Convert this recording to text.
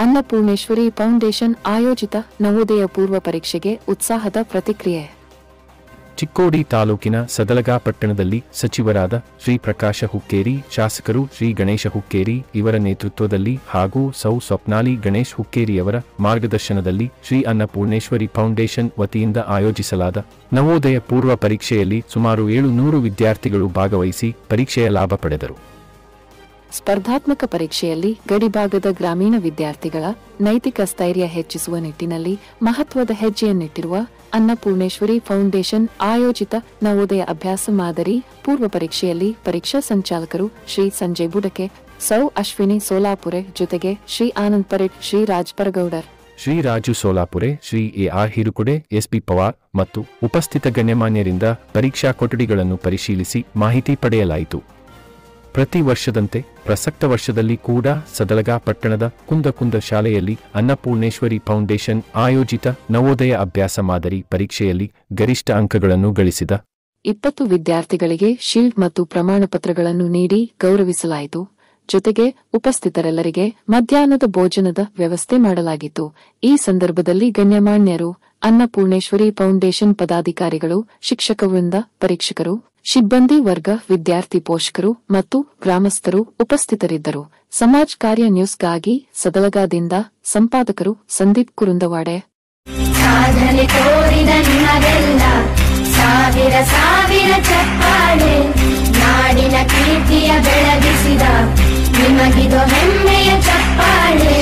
Annapoorneshwari foundation ಆಯೋಜಿತ ನವೋದಯ ಪೂರ್ವ ಪರೀಕ್ಷೆಗೆ ಉತ್ಸಾಹದ ಪ್ರತಿಕ್ರಿಯೆ. ಚಿಕ್ಕೋಡಿ ತಾಲೂಕಿನ ಸದಲಗಾ ಪಟ್ಟಣದಲ್ಲಿ ಸಚಿವರಾದ ಶ್ರೀ ಪ್ರಕಾಶ ಹುಕ್ಕೇರಿ, ಶಾಸಕರು ಶ್ರೀ ಗಣೇಶ ಹುಕ್ಕೇರಿ ಇವರ ನೇತೃತ್ವದಲ್ಲಿ ಹಾಗೂ ಸೌ ಸ್ವಪ್ನಾಲಿ ಗಣೇಶ್ ಹುಕ್ಕೇರಿಯವರ ಮಾರ್ಗದರ್ಶನದಲ್ಲಿ ಶ್ರೀ ಅನ್ನಪೂರ್ಣೇಶ್ವರಿ ಫೌಂಡೇಶನ್ ವತಿಯಿಂದ ಆಯೋಜಿಸಲಾದ ನವೋದಯ ಪೂರ್ವ ಪರೀಕ್ಷೆಯಲ್ಲಿ ಸುಮಾರು 700 ವಿದ್ಯಾರ್ಥಿಗಳು ಭಾಗವಹಿಸಿ ಪರೀಕ್ಷೆಯ ಲಾಭ ಪಡೆದರು. ಸ್ಪರ್ಧಾತ್ಮಕ ಪರೀಕ್ಷೆಯಲ್ಲಿ ಗಡಿಭಾಗದ ಗ್ರಾಮೀಣ ವಿದ್ಯಾರ್ಥಿಗಳ ನೈತಿಕ ಸ್ಥೈರ್ಯ ಹೆಚ್ಚಿಸುವ ನಿಟ್ಟಿನಲ್ಲಿ ಮಹತ್ವದ ಹೆಜ್ಜೆಯನ್ನಿಟ್ಟಿರುವ ಅನ್ನಪೂರ್ಣೇಶ್ವರಿ ಫೌಂಡೇಶನ್ ಆಯೋಜಿತ ನವೋದಯ ಅಭ್ಯಾಸ ಮಾದರಿ ಪೂರ್ವ ಪರೀಕ್ಷೆಯಲ್ಲಿ ಪರೀಕ್ಷಾ ಸಂಚಾಲಕರು ಶ್ರೀ ಸಂಜಯ್ ಬುಡಕೆ, ಸೌ ಅಶ್ವಿನಿ ಸೋಲಾಪುರೆ ಜೊತೆಗೆ Shri Anand parade, Shri Raj ಪರಗೌಡರ್, Shri Raju ಸೋಲಾಪುರೆ, Shri AR. ಹಿರುಕುಡೆ, SP. Pawar ಮತ್ತು ಉಪಸ್ಥಿತ ಗಣ್ಯಮಾನ್ಯರಿಂದ ಪರೀಕ್ಷಾ ಕೊಠಡಿಗಳನ್ನು ಪರಿಶೀಲಿಸಿ ಮಾಹಿತಿ ಪಡೆಯಲಾಯಿತು. ಪ್ರತಿ ವರ್ಷದಂತೆ ಪ್ರಸಕ್ತ ವರ್ಷದಲ್ಲಿ ಕೂಡ ಸದಲಗಾ ಪಟ್ಟಣದ ಕುಂದಕುಂದ ಶಾಲೆಯಲ್ಲಿ ಅನ್ನಪೂರ್ಣೇಶ್ವರಿ ಫೌಂಡೇಶನ್ ಆಯೋಜಿತ ನವೋದಯ ಅಭ್ಯಾಸ ಮಾದರಿ ಪರೀಕ್ಷೆಯಲ್ಲಿ ಗರಿಷ್ಠ ಅಂಕಗಳನ್ನು ಗಳಿಸಿದ 20 ವಿದ್ಯಾರ್ಥಿಗಳಿಗೆ ಶೀಲ್ಡ್ ಮತ್ತು ಪ್ರಮಾಣ ಪತ್ರಗಳನ್ನು ನೀಡಿ ಗೌರವಿಸಲಾಯಿತು. ಜೊತೆಗೆ ಉಪಸ್ಥಿತರೆಲ್ಲರಿಗೆ ಮಧ್ಯಾಹ್ನದ ಭೋಜನದ ವ್ಯವಸ್ಥೆ ಮಾಡಲಾಗಿತ್ತು. ಈ ಸಂದರ್ಭದಲ್ಲಿ ಗಣ್ಯಮಾನ್ಯರು, ಅನ್ನಪೂರ್ಣೇಶ್ವರಿ ಫೌಂಡೇಶನ್ ಪದಾಧಿಕಾರಿಗಳು, ಶಿಕ್ಷಕ ವೃಂದ, ಪರೀಕ್ಷಕರು, ಸಿಬ್ಬಂದಿ ವರ್ಗ, ವಿದ್ಯಾರ್ಥಿ ಪೋಷಕರು ಮತ್ತು ಗ್ರಾಮಸ್ಥರು ಉಪಸ್ಥಿತರಿದ್ದರು. ಸಮಾಜ್ ಕಾರ್ಯ ನ್ಯೂಸ್ಗಾಗಿ ಸದಲಗಾದಿಂದ ಸಂಪಾದಕರು ಸಂದೀಪ್ ಕುರುಂದವಾಡೆ. ಸಾಧನೆ ತೋರಿದ ನಿಮಗೆಲ್ಲ ಸಾವಿರ ಸಾವಿರ ಚಪ್ಪಾಳೆ, ನಾಡಿನ ಕೀರ್ತಿಯ ಬೆಳಗಿಸಿದ ನಿಮಗಿದು ಹೆಮ್ಮೆಯ ಚಪ್ಪಾಳೆ.